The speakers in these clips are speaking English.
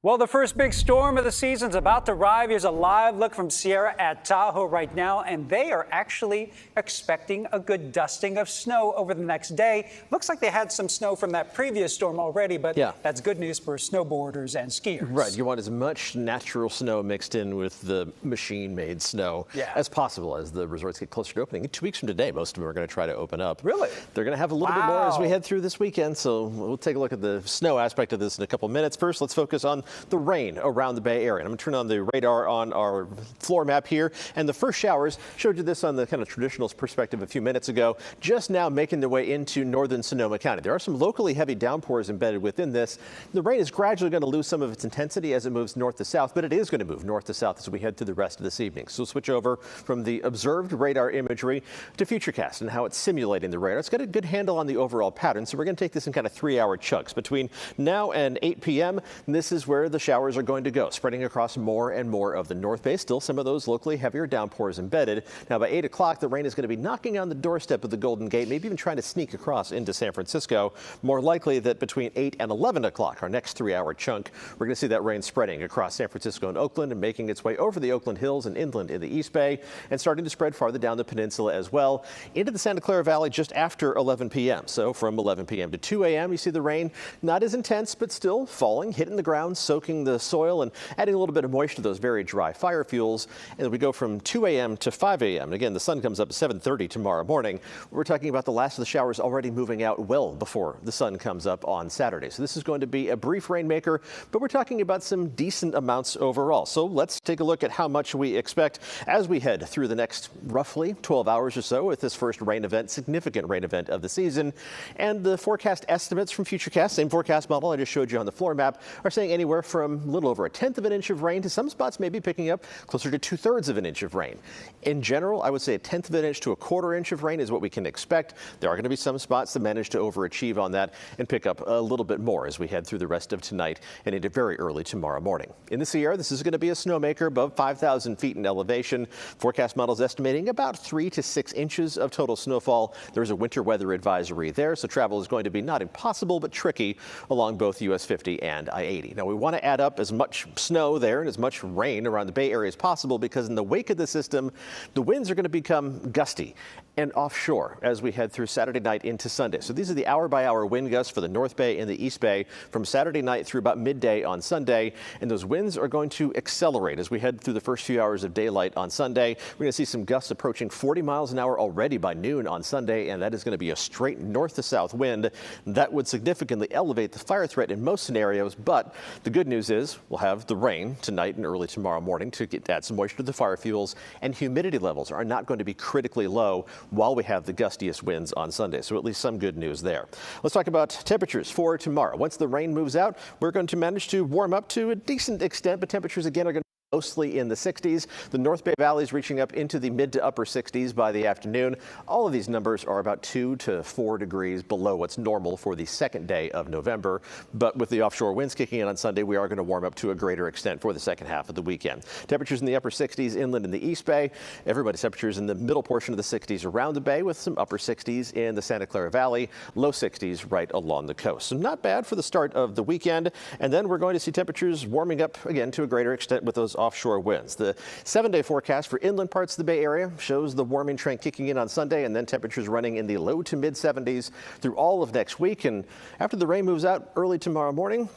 Well, the first big storm of the season is about to arrive. Here's a live look from Sierra at Tahoe right now, and they are actually expecting a good dusting of snow over the next day. Looks like they had some snow from that previous storm already, but that's good news for snowboarders and skiers. Right, you want as much natural snow mixed in with the machine-made snow as possible as the resorts get closer to opening. 2 weeks from today, most of them are going to try to open up. Really? They're going to have a little bit more as we head through this weekend, so we'll take a look at the snow aspect of this in a couple minutes. First, let's focus on the rain around the Bay Area. And I'm going to turn on the radar on our floor map here. And the first showers, showed you this on the kind of traditional perspective a few minutes ago, just now making their way into northern Sonoma County. There are some locally heavy downpours embedded within this. The rain is gradually going to lose some of its intensity as it moves north to south, but it is going to move north to south as we head through the rest of this evening. So we'll switch over from the observed radar imagery to Futurecast and how it's simulating the radar. It's got a good handle on the overall pattern, so we're going to take this in kind of 3-hour chunks. Between now and 8 p.m., this is where the showers are going to go, spreading across more and more of the North Bay. Still some of those locally heavier downpours embedded. Now by 8 o'clock, the rain is going to be knocking on the doorstep of the Golden Gate, maybe even trying to sneak across into San Francisco. More likely that between 8 and 11 o'clock, our next 3-hour chunk, we're going to see that rain spreading across San Francisco and Oakland and making its way over the Oakland Hills and inland in the East Bay and starting to spread farther down the peninsula as well into the Santa Clara Valley just after 11 p.m. So from 11 p.m. to 2 a.m., you see the rain not as intense, but still falling, hitting the ground, soaking the soil and adding a little bit of moisture to those very dry fire fuels. And then we go from 2 a.m. to 5 a.m. And again, the sun comes up at 7:30 tomorrow morning. We're talking about the last of the showers already moving out well before the sun comes up on Saturday. So this is going to be a brief rainmaker, but we're talking about some decent amounts overall. So let's take a look at how much we expect as we head through the next roughly 12 hours or so with this first rain event, significant rain event of the season. And the forecast estimates from Futurecast, same forecast model I just showed you on the floor map, are saying anywhere from a little over a 1/10 of an inch of rain to some spots maybe picking up closer to 2/3 of an inch of rain. In general, I would say a 1/10 of an inch to a 1/4 inch of rain is what we can expect. There are going to be some spots that manage to overachieve on that and pick up a little bit more as we head through the rest of tonight and into very early tomorrow morning. In the Sierra, this is going to be a snowmaker above 5,000 feet in elevation. Forecast models estimating about 3 to 6 inches of total snowfall. There's a winter weather advisory there, so travel is going to be not impossible but tricky along both US 50 and I-80. Now we want to add up as much snow there and as much rain around the Bay Area as possible because in the wake of the system, the winds are going to become gusty and offshore as we head through Saturday night into Sunday. So these are the hour-by-hour wind gusts for the North Bay and the East Bay from Saturday night through about midday on Sunday. And those winds are going to accelerate as we head through the first few hours of daylight on Sunday. We're going to see some gusts approaching 40 miles an hour already by noon on Sunday, and that is going to be a straight north to south wind. That would significantly elevate the fire threat in most scenarios, but the good news is we'll have the rain tonight and early tomorrow morning to add some moisture to the fire fuels, and humidity levels are not going to be critically low while we have the gustiest winds on Sunday. So at least some good news there. Let's talk about temperatures for tomorrow. Once the rain moves out, we're going to manage to warm up to a decent extent, but temperatures again are going to mostly in the 60s. The North Bay Valley is reaching up into the mid to upper 60s by the afternoon. All of these numbers are about 2 to 4 degrees below what's normal for the second day of November. But with the offshore winds kicking in on Sunday, we are going to warm up to a greater extent for the second half of the weekend. Temperatures in the upper 60s inland in the East Bay. Everybody's temperatures in the middle portion of the 60s around the bay with some upper 60s in the Santa Clara Valley, low 60s right along the coast. So not bad for the start of the weekend. And then we're going to see temperatures warming up again to a greater extent with those offshore winds. The 7-day forecast for inland parts of the Bay Area shows the warming trend kicking in on Sunday and then temperatures running in the low to mid 70s through all of next week. And after the rain moves out early tomorrow morning,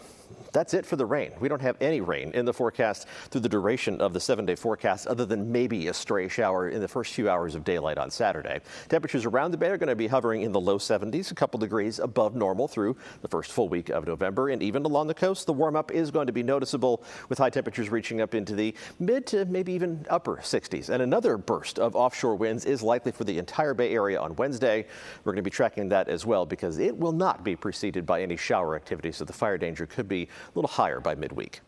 that's it for the rain. We don't have any rain in the forecast through the duration of the 7-day forecast other than maybe a stray shower in the first few hours of daylight on Saturday. Temperatures around the bay are going to be hovering in the low 70s, a couple degrees above normal through the first full week of November. And even along the coast, the warm up is going to be noticeable with high temperatures reaching up into the mid to maybe even upper 60s. And another burst of offshore winds is likely for the entire Bay Area on Wednesday. We're going to be tracking that as well because it will not be preceded by any shower activity. So the fire danger could be a little higher by midweek.